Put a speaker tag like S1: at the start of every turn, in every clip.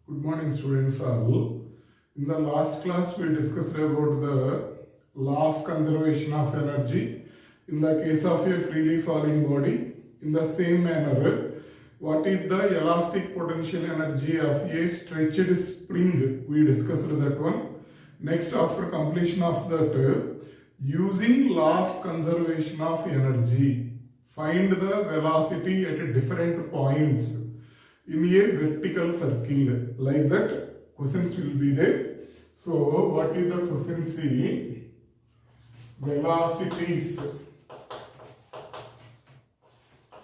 S1: Good morning, students all. In the last class, we discussed about the law of conservation of energy in the case of a freely falling body. In the same manner, what is the elastic potential energy of a stretched spring? We discussed that one. Next, after completion of that, using law of conservation of energy, find the velocity at different points in a vertical circle. Like that, questions will be there. So, what is the question? See, velocities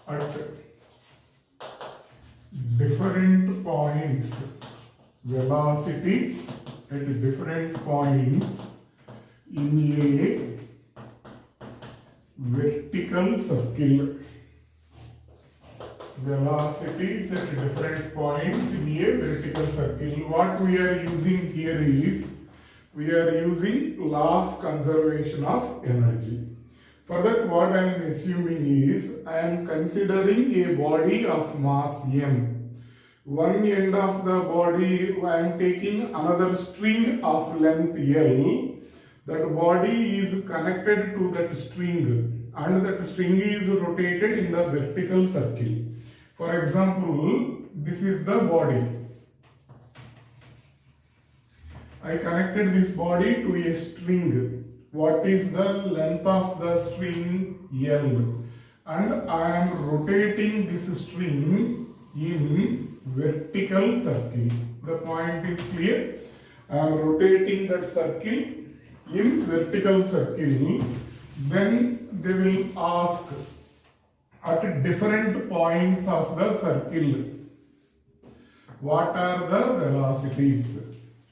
S1: at different points. Velocities at different points in a vertical circle. Velocities at different points in a vertical circle. What we are using here is, we are using law of conservation of energy. For that, what I am assuming is, I am considering a body of mass m. One end of the body, I am taking another string of length L. That body is connected to that string, and that string is rotated in the vertical circle. For example, this is the body. I connected this body to a string. What is the length of the string? L. And I am rotating this string in vertical circle. The point is clear. I am rotating that circle in vertical circle. Then they will ask, at different points of the circle, what are the velocities?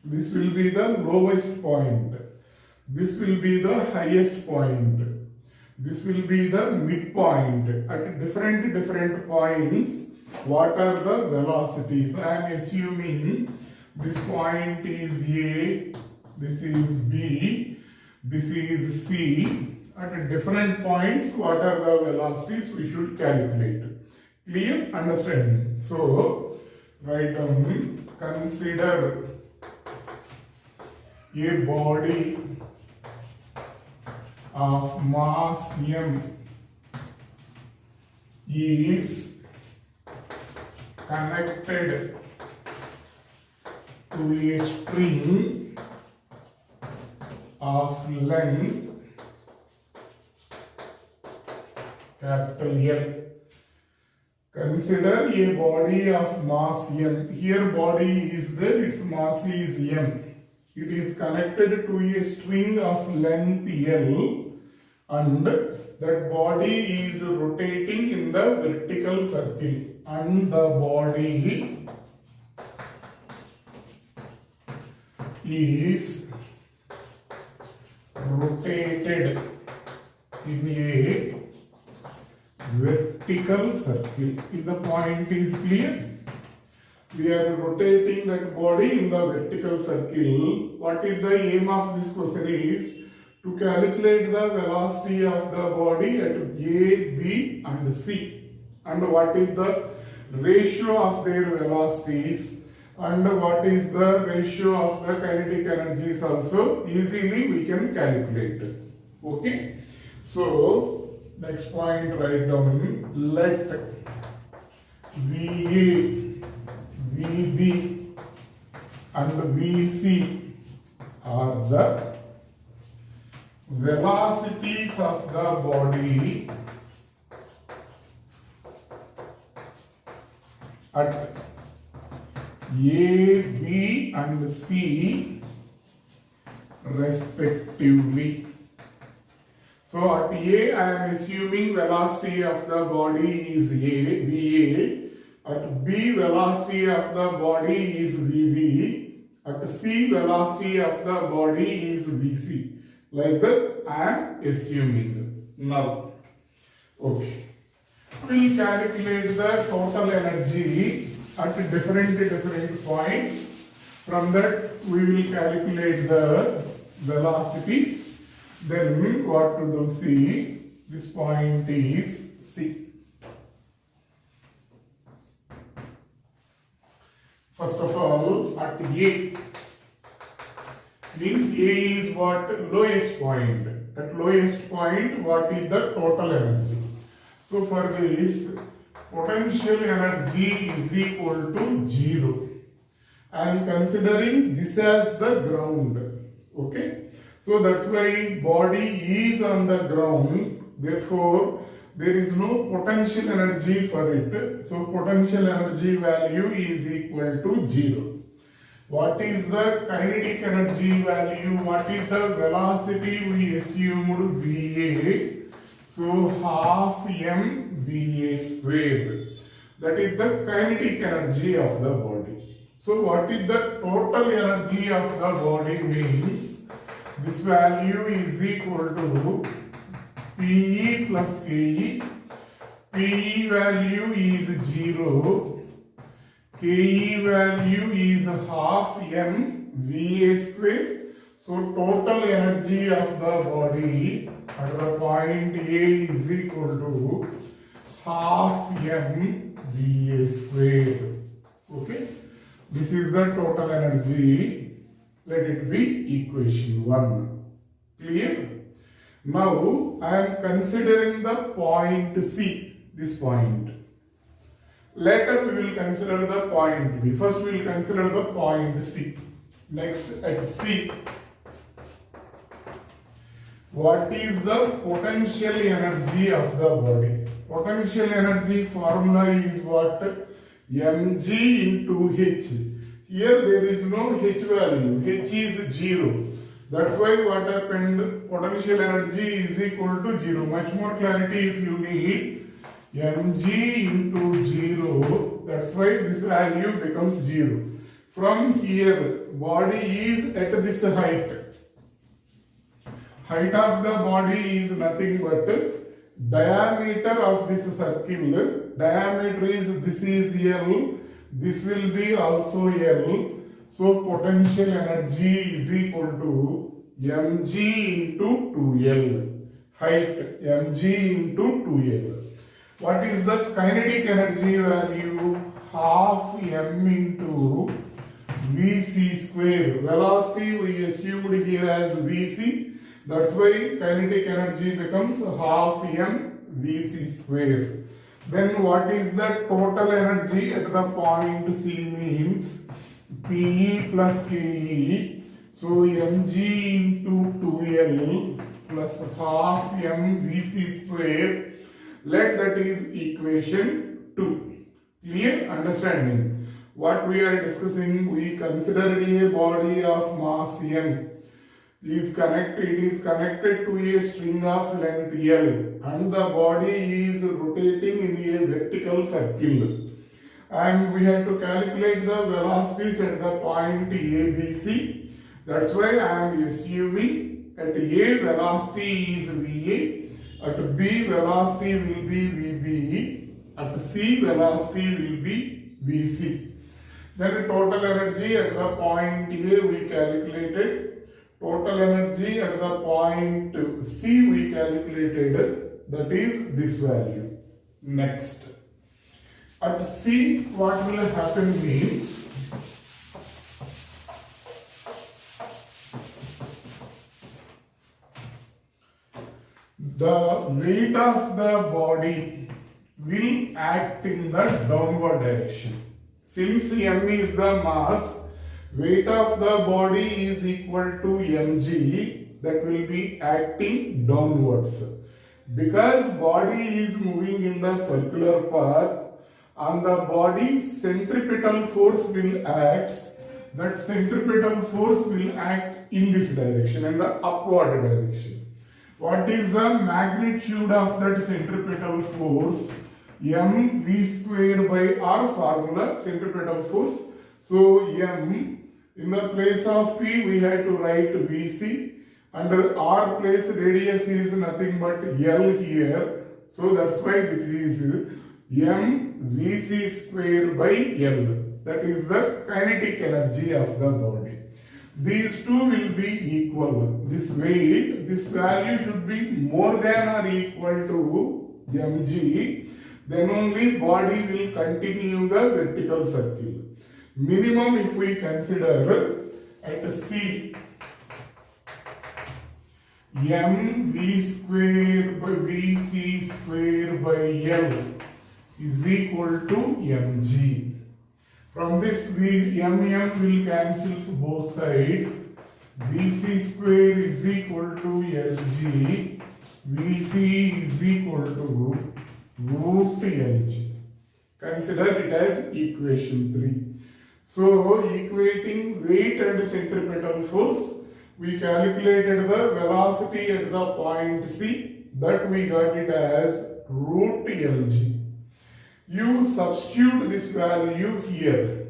S1: This will be the lowest point. This will be the highest point. This will be the midpoint. At different points, what are the velocities? I am assuming this point is A, this is B, this is C. At different points, what are the velocities we should calculate? Clear? Understanding? So, write down, consider a body of mass m is connected to a string of length capital L. Consider a body of mass m. Here body is there, its mass is m. It is connected to a string of length L, and that body is rotating in the vertical circle, and the body is rotated in a vertical circle. If the point is clear, we are rotating that body in the vertical circle. What is the aim of this question is to calculate the velocity of the body at A, B and C, and what is the ratio of their velocities, and what is the ratio of the kinetic energies also. Easily we can calculate. Okay, so next point, write down, let VA, VB and VC are the velocities of the body at A, B and C respectively. So at A, I am assuming velocity of the body is A, VA. At B, velocity of the body is VB. At C, velocity of the body is VC. Like that, I am assuming. Now, okay. We will calculate the total energy at different points. From that, we will calculate the velocity. Then what to do? See, this point is C. First of all, A. Means A is what? Lowest point. At lowest point, what is the total energy? So for this, potential energy is equal to 0. I am considering this as the ground. Okay. So that's why body is on the ground. Therefore, there is no potential energy for it. So potential energy value is equal to 0. What is the kinetic energy value? What is the velocity we assumed VA? So half mVA square. That is the kinetic energy of the body. So what is the total energy of the body means? This value is equal to PE plus KE. PE value is 0. KE value is half mVA square. So total energy of the body at the point A is equal to half mVA square. Okay. This is the total energy. Let it be equation 1. Clear? Now I am considering the point C. This point. Later we will consider the point B. First we will consider the point C. Next at C. What is the potential energy of the body? Potential energy formula is what? Mg into H. Here there is no H value. H is 0. That's why what happened? Potential energy is equal to 0. Much more clarity if you need. Mg into 0, that's why this value becomes 0. From here, body is at this height. Height of the body is nothing but diameter of this circle. Diameter is, this is L, this will be also L. So potential energy is equal to Mg into 2L. Height Mg into 2L. What is the kinetic energy value? Half m into Vc square. Velocity we assumed here as Vc. That's why kinetic energy becomes half m Vc square. Then what is the total energy at the point C means PE plus KE. So Mg into 2L plus half m Vc square. Let that is equation 2. Clear? Understanding? What we are discussing, we considered a body of mass m. It is connected to a string of length L and the body is rotating in a vertical circle. And we have to calculate the velocities at the point ABC. That's why I am assuming at A velocity is VA. At B velocity will be VB, at C velocity will be VC. Then total energy at the point A we calculated, total energy at the point C we calculated, that is this value. Next, at C what will happen means, the weight of the body will act in the downward direction. Since m is the mass, weight of the body is equal to mg, that will be acting downwards. Because body is moving in the circular path, on the body centripetal force will act. That centripetal force will act in this direction, in the upward direction. What is the magnitude of that centripetal force? mv square by r formula, centripetal force. So m, in the place of v we had to write vc. Under r place radius is nothing but l here. So that's why it is mvc square by l. That is the kinetic energy of the body. These two will be equal. This weight, this value should be more than or equal to mg. Then only body will continue the vertical circle. Minimum if we consider at C, mv square by vc square by L is equal to mg. From this, mm will cancel both sides. Vc square is equal to Lg. Vc is equal to root Lg. Consider it as equation 3. So, equating weight and centripetal force, we calculated the velocity at the point C, that we got it as root Lg. You substitute this value here,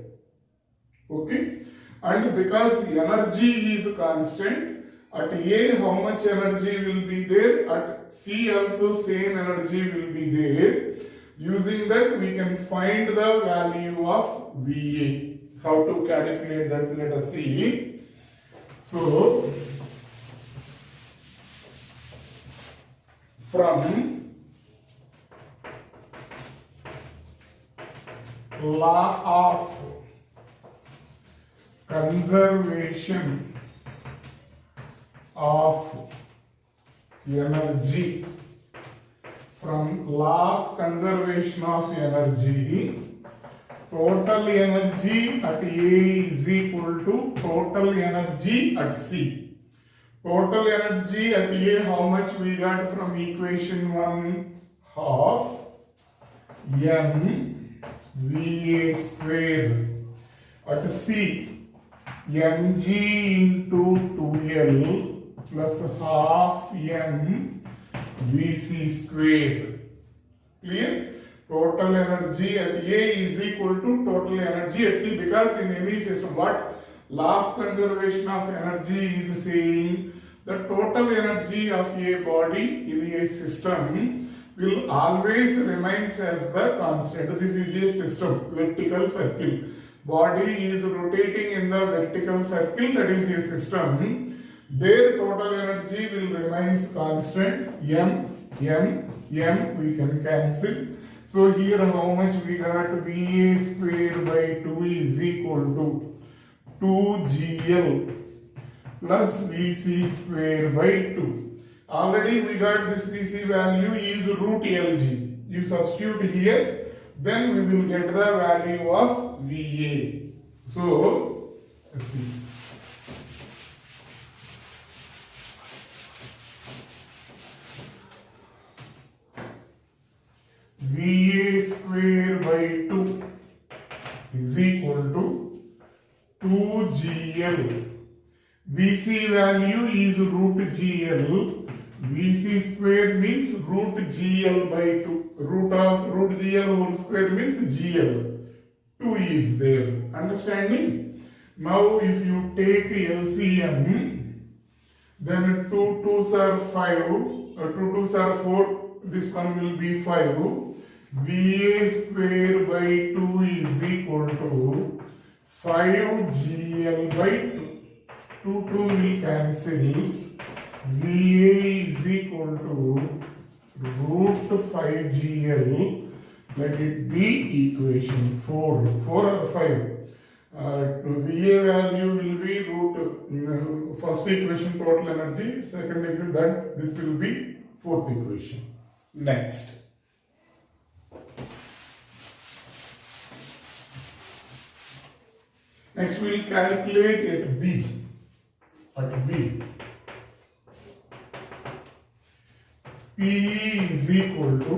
S1: okay, and because energy is constant, at A how much energy will be there, at C also same energy will be there. Using that we can find the value of VA. How to calculate that, let us see. So, from law of conservation of energy, from law of conservation of energy, total energy at A is equal to total energy at C. Total energy at A, how much we got from equation 1? Half m VA square. At C, mg into 2L plus half m Vc square. Clear? Total energy at A is equal to total energy at C, because in any system, what law of conservation of energy is saying, the total energy of a body in a system will always remains as the constant. This is a system, vertical circle. Body is rotating in the vertical circle, that is a system. Their total energy will remains constant. M we can cancel. So here how much we got? VA square by 2 is equal to 2GL plus VC square by 2. Already we got this VC value is root Lg. You substitute here, then we will get the value of VA. So, let's see. VA square by 2 is equal to 2GL. VC value is root GL. VC square means root GL by 2. Root GL whole square means GL. 2 is there. Understanding? Now if you take LCM, then 2 2s are 5, 2 2s are 4, this one will be 5. VA square by 2 is equal to 5GL by 2. 2 will cancel. VA is equal to root 5GL. Let it be equation 4. 4 or 5. VA value will be root, first equation total energy, second equation, that this will be fourth equation. Next. Next we will calculate at B. At B, P is equal to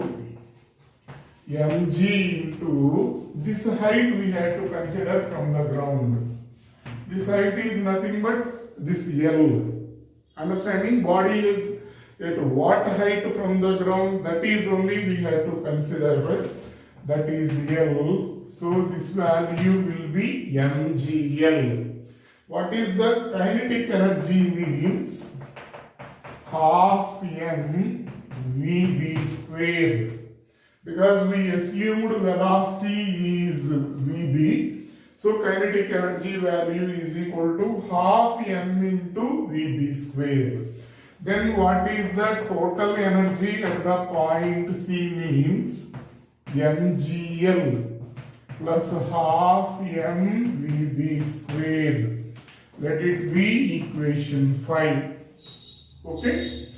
S1: mg into this height we had to consider from the ground. This height is nothing but this L. Understanding? Body is at what height from the ground, that is only we have to consider, that is L. So this value will be mgl. What is the kinetic energy means? Half m Vb square. Because we assumed velocity is Vb, so kinetic energy value is equal to half m into Vb square. Then what is the total energy at the point C means mgl plus half mvb squared. Let it be equation 5. Okay?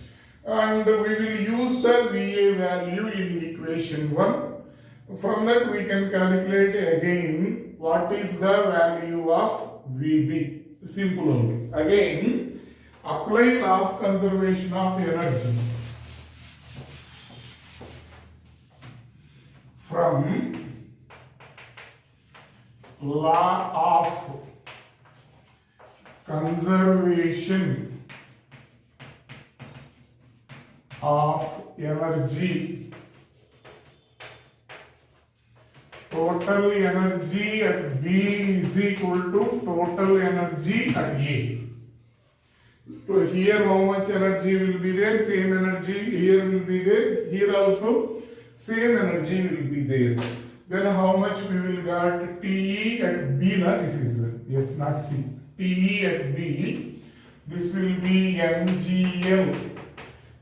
S1: And we will use the VA value in equation 1. From that we can calculate again what is the value of VB. Simple only. Again, apply law of conservation of energy. From law of conservation of energy, total energy at B is equal to total energy at A. So here how much energy will be there? Same energy here will be there. Here also same energy will be there. Then how much we will get? TE at B, na? This is, yes, not C. TE at B. This will be mgl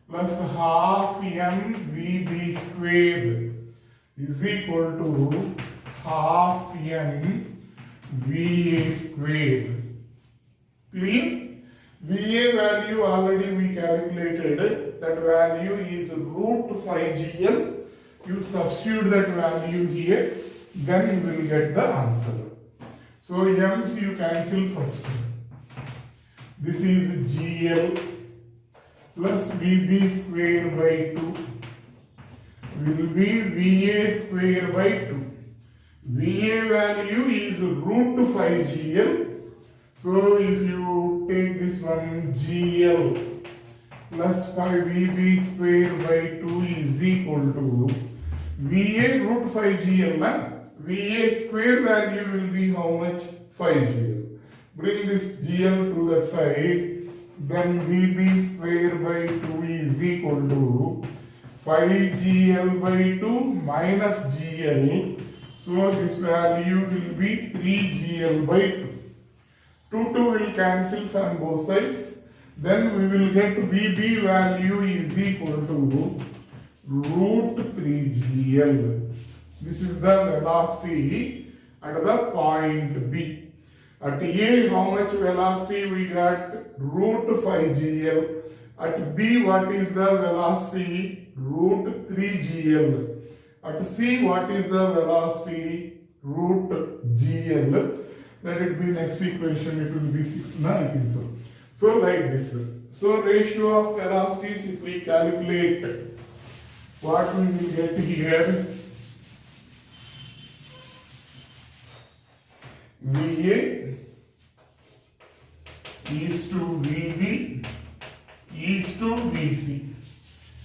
S1: plus half mvb squared is equal to half mva squared. Clear? VA value already we calculated. That value is root 5gl. You substitute that value here, then you will get the answer. So m's you cancel first. This is gl plus vb square by 2 will be va square by 2. Va value is root 5gl. So if you take this one, gl plus 5vb square by 2 is equal to Va root 5gl, na? Va square value will be how much? 5gl. Bring this gl to that side, then Vb square by 2 is equal to 5gl by 2 minus gl. So this value will be 3gl by 2. 2 will cancel on both sides. Then we will get Vb value is equal to root 3gl. This is the velocity at the point B. At A, how much velocity we got? Root 5gl. At B, what is the velocity? Root 3gl. At C, what is the velocity? Root gl. Let it be next equation, it will be 6, no, I think so. So like this. So ratio of velocities, if we calculate, what we will get here? VA is to VB is to VC.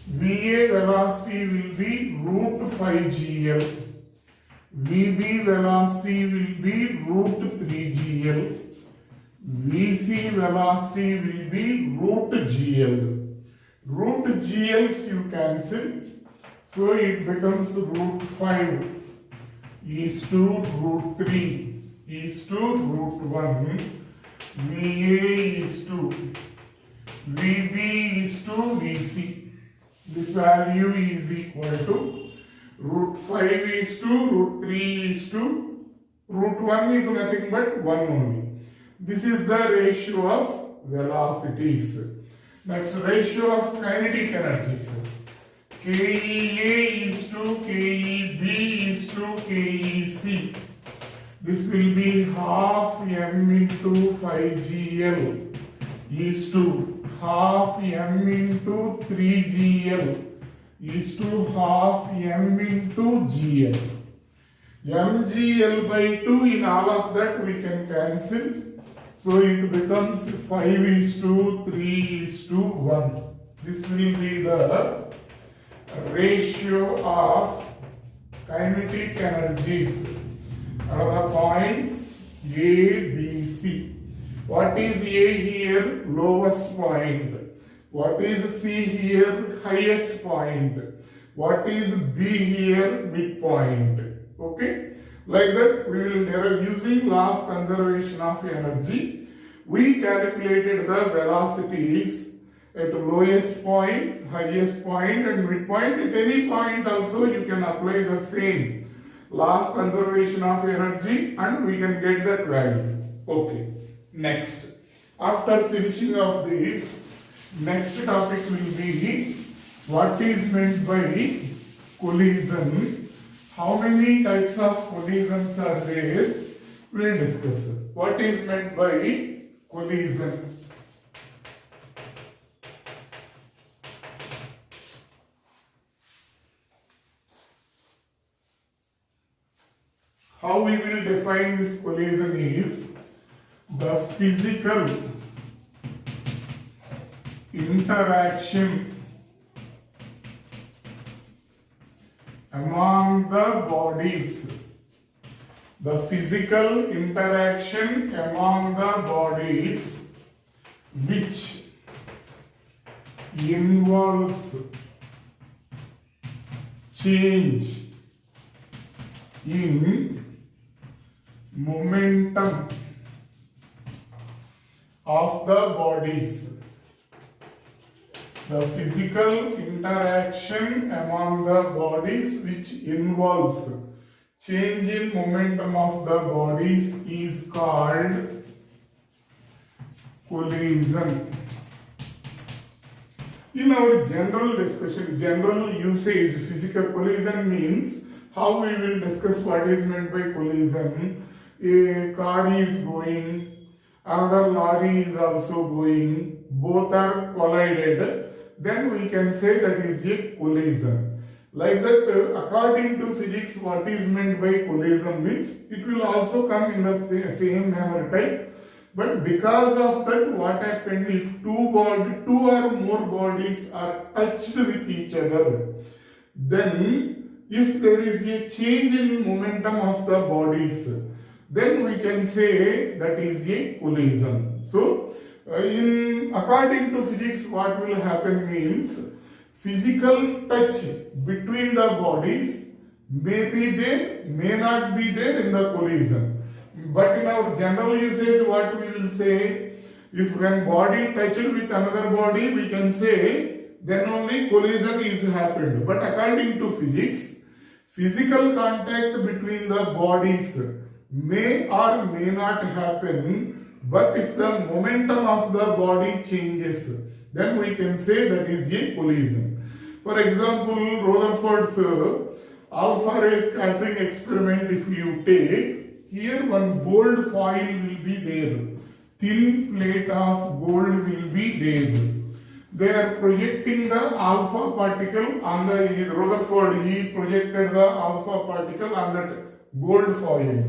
S1: VA velocity will be root 5gl. VB velocity will be root 3gl. VC velocity will be root gl. Root gls you cancel. So it becomes root 5 is to root 3 is to root 1. VA is to VB is to VC. This value is equal to root 5 is to root 3 is to root 1 is nothing but 1 only. This is the ratio of velocities. Next, ratio of kinetic energies. KEA is to KEB is to KEC. This will be half m into 5gl is to half m into 3gl is to half m into gl. mgl by 2, in all of that we can cancel. So it becomes 5 is to 3 is to 1. This will be the ratio of kinetic energies at the points A, B, C. What is A here? Lowest point. What is C here? Highest point. What is B here? Midpoint. Okay? Like that, we will derive using law of conservation of energy. We calculated the velocities at lowest point, highest point and midpoint. At any point also you can apply the same. law of conservation of energy, and we can get that value. Okay, next. After finishing of this, next topic will be what is meant by collision. How many types of collisions are there? We will discuss. What is meant by collision? How we will define this collision is the physical interaction among the bodies. The physical interaction among the bodies which involves change in momentum of the bodies. The physical interaction among the bodies which involves change in momentum of the bodies is called collision. In our general discussion, general usage, physical collision means how we will discuss what is meant by collision. A car is going, another lorry is also going, both are collided, then we can say that is a collision. Like that, according to physics, what is meant by collision means it will also come in the same manner type. But because of that, what happened if two or more bodies are touched with each other, then if there is a change in momentum of the bodies, then we can say that is a collision. So, according to physics, what will happen means physical touch between the bodies may be there, may not be there in the collision. But in our general usage, what we will say, if one body touched with another body, we can say then only collision is happened. But according to physics, physical contact between the bodies may or may not happen, but if the momentum of the body changes, then we can say that is a collision. For example, Rutherford's alpha ray scattering experiment, if you take, here one gold foil will be there, thin plate of gold will be there. They are projecting the alpha particle on the Rutherford, he projected the alpha particle on that gold foil.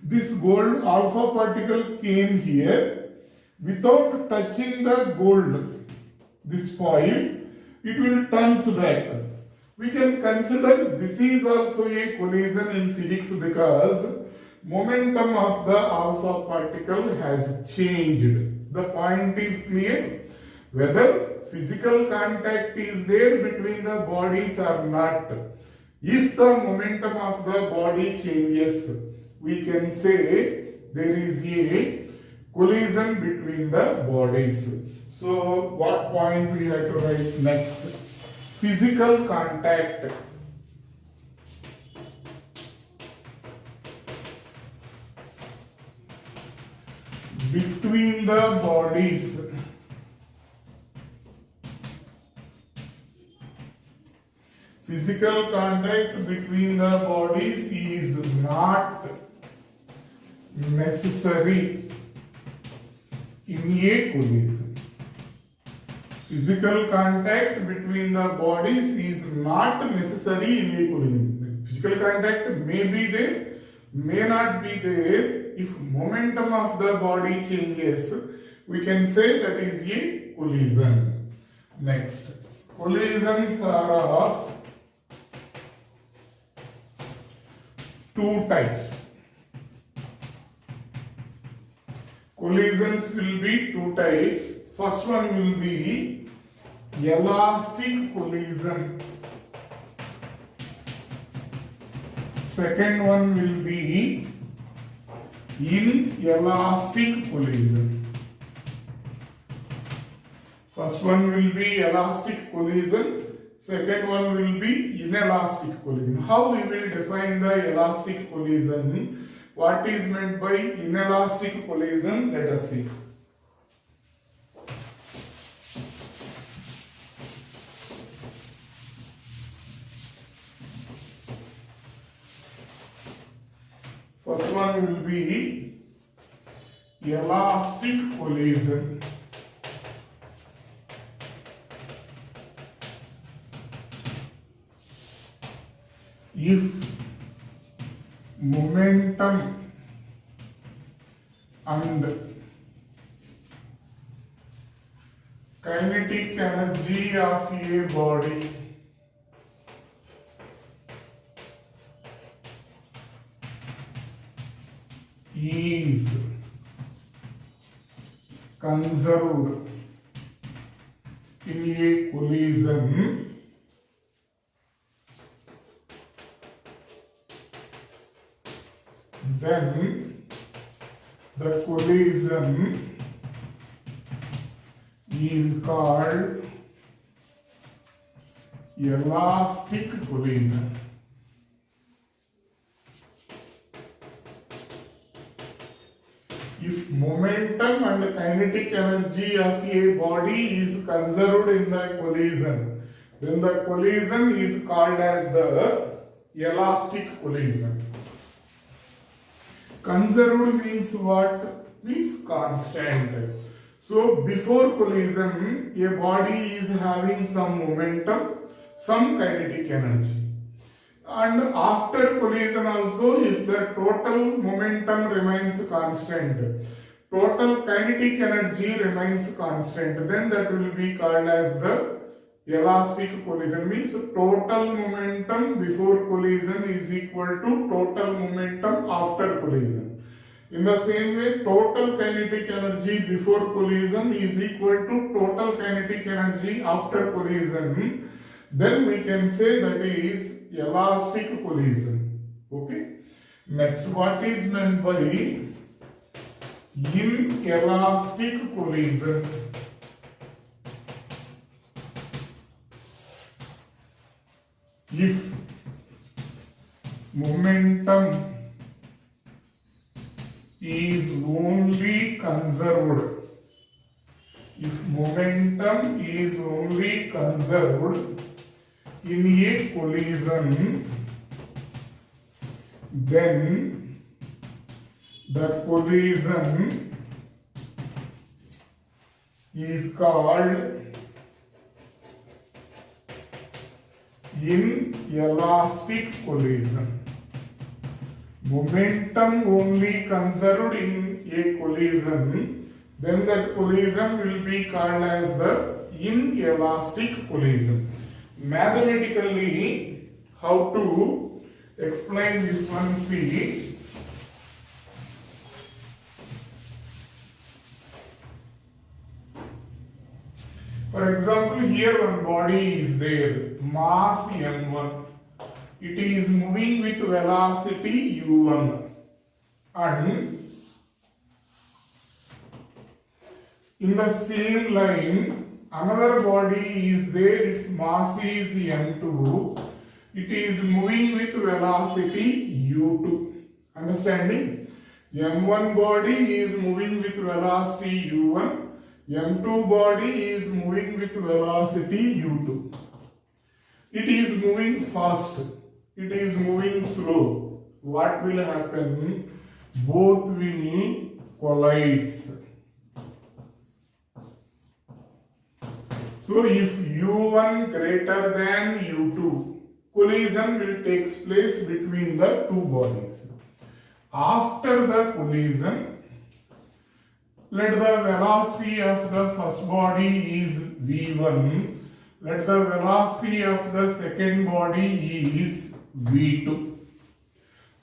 S1: This gold alpha particle came here without touching the gold, this foil, it will turns back. We can consider this is also a collision in physics because momentum of the alpha particle has changed. The point is clear. Whether physical contact is there between the bodies or not, if the momentum of the body changes, we can say there is a collision between the bodies. So what point we have to write next? Physical contact between the bodies physical contact between the bodies is not necessary in a collision. Physical contact between the bodies is not necessary in a collision. Physical contact may be there, may not be there. If momentum of the body changes, we can say that is a collision. Next, collisions are of two types. Collisions will be two types. First one will be elastic collision. Second one will be inelastic collision. First one will be elastic collision. Second one will be inelastic collision. How we will define the elastic collision? What is meant by inelastic collision? Let us see. First one will be elastic collision. If momentum and kinetic energy of a body is conserved in a collision, then the collision is called elastic collision. If momentum and kinetic energy of a body is conserved in the collision, then the collision is called as the elastic collision. Conserved means what? Means constant. So before collision, a body is having some momentum, some kinetic energy. And after collision also, if the total momentum remains constant, total kinetic energy remains constant, then that will be called as the elastic collision. Means total momentum before collision is equal to total momentum after collision. In the same way, total kinetic energy before collision is equal to total kinetic energy after collision. Then we can say that is elastic collision. Okay. Next, what is meant by inelastic collision? If momentum is only conserved, if momentum is only conserved in a collision, then the collision is called inelastic collision. Momentum only conserved in a collision, then that collision will be called as the inelastic collision. Mathematically, how to explain this one? See, for example, here one body is there, mass m1. It is moving with velocity u1, and in the same line another body is there, its mass is m2. It is moving with velocity u2. Understanding? m1 body is moving with velocity u1, m2 body is moving with velocity u2. It is moving fast, it is moving slow. What will happen? Both will collide. So if u1 greater than u2, collision will take place between the two bodies. After the collision, let the velocity of the first body is v1, let the velocity of the second body is v2.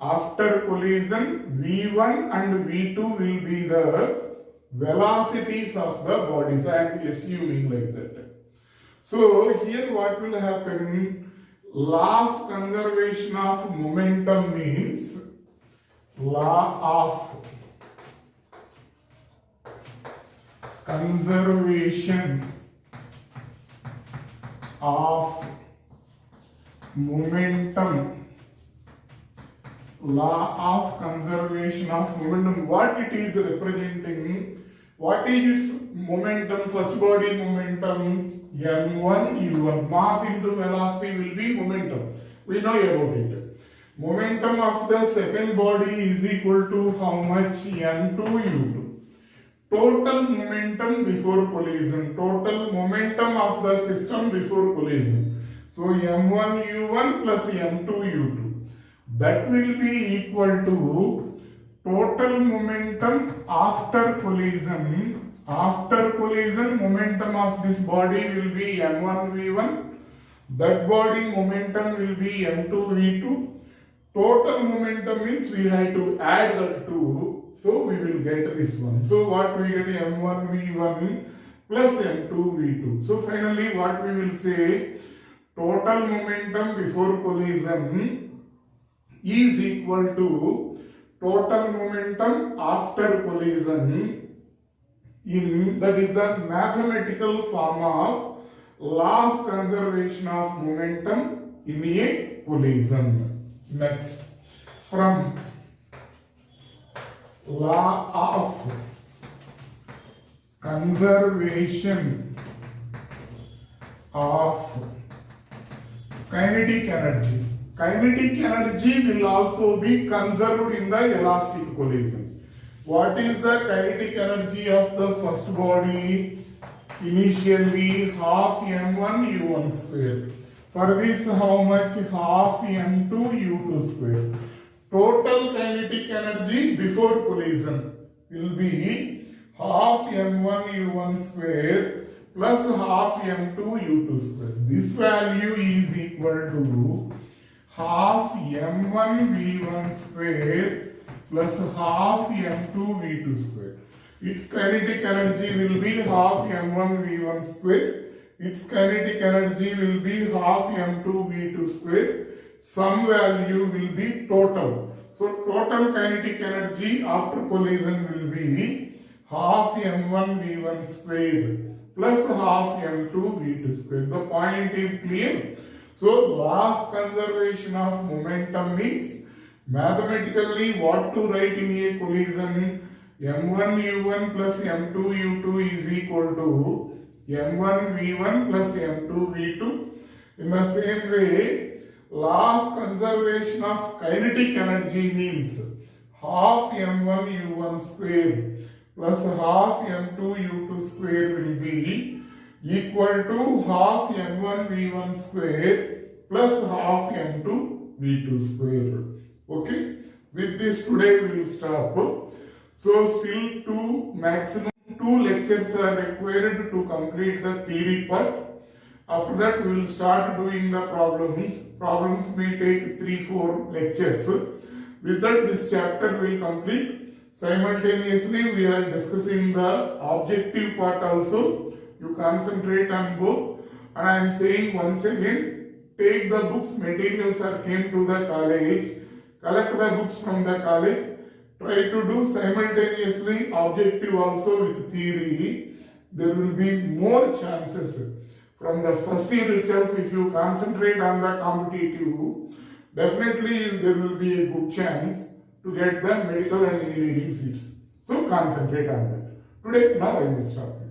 S1: After collision, v1 and v2 will be the velocities of the bodies. I am assuming like that. So here what will happen? Law of conservation of momentum means law of conservation of momentum, law of conservation of momentum, what it is representing, what is its momentum, first body momentum, m1 u1, mass into velocity will be momentum, we know about it. Momentum of the second body is equal to how much, n2 u2. Total momentum before collision, total momentum of the system before collision. So m1 u1 plus m2 u2. That will be equal to total momentum after collision. After collision, momentum of this body will be m1 v1. That body momentum will be m2 v2. Total momentum means we have to add that two. So we will get this one. So what we get, m1 v1 plus m2 v2. So finally what we will say, total momentum before collision is equal to total momentum after collision, in that is the mathematical form of law of conservation of momentum in a collision. Next, from law of conservation of kinetic energy. Kinetic energy will also be conserved in the elastic collision. What is the kinetic energy of the first body? Initially half m1 u1 square. For this how much? Half m2 u2 square. Total kinetic energy before collision will be half m1 u1 square plus half m2 u2 square. This value is equal to half m1 v1 square plus half m2 v2 square. Its kinetic energy will be half m1 v1 square. Its kinetic energy will be half m2 v2 square. Some value will be total. So total kinetic energy after collision will be half m1 v1 square plus half m2 v2 square. The point is clear. So law of conservation of momentum means mathematically what to write in a collision, m1 u1 plus m2 u2 is equal to m1 v1 plus m2 v2. In the same way, law of conservation of kinetic energy means half m1 u1 square plus half m2 u2 square will be equal to half m1 v1 square plus half m2 v2 square. Okay, with this today we will stop. So still maximum two lectures are required to complete the theory part. After that we will start doing the problems. Problems may take 3-4 lectures. With that this chapter will complete. Simultaneously we are discussing the objective part also. You concentrate on both. And I am saying once again, take the books, materials are came to the college. Collect the books from the college. Try to do simultaneously objective also with theory. There will be more chances. From the first year itself, if you concentrate on the competitive, definitely there will be a good chance to get the medical and engineering seats. So concentrate on that. Today, now I will stop.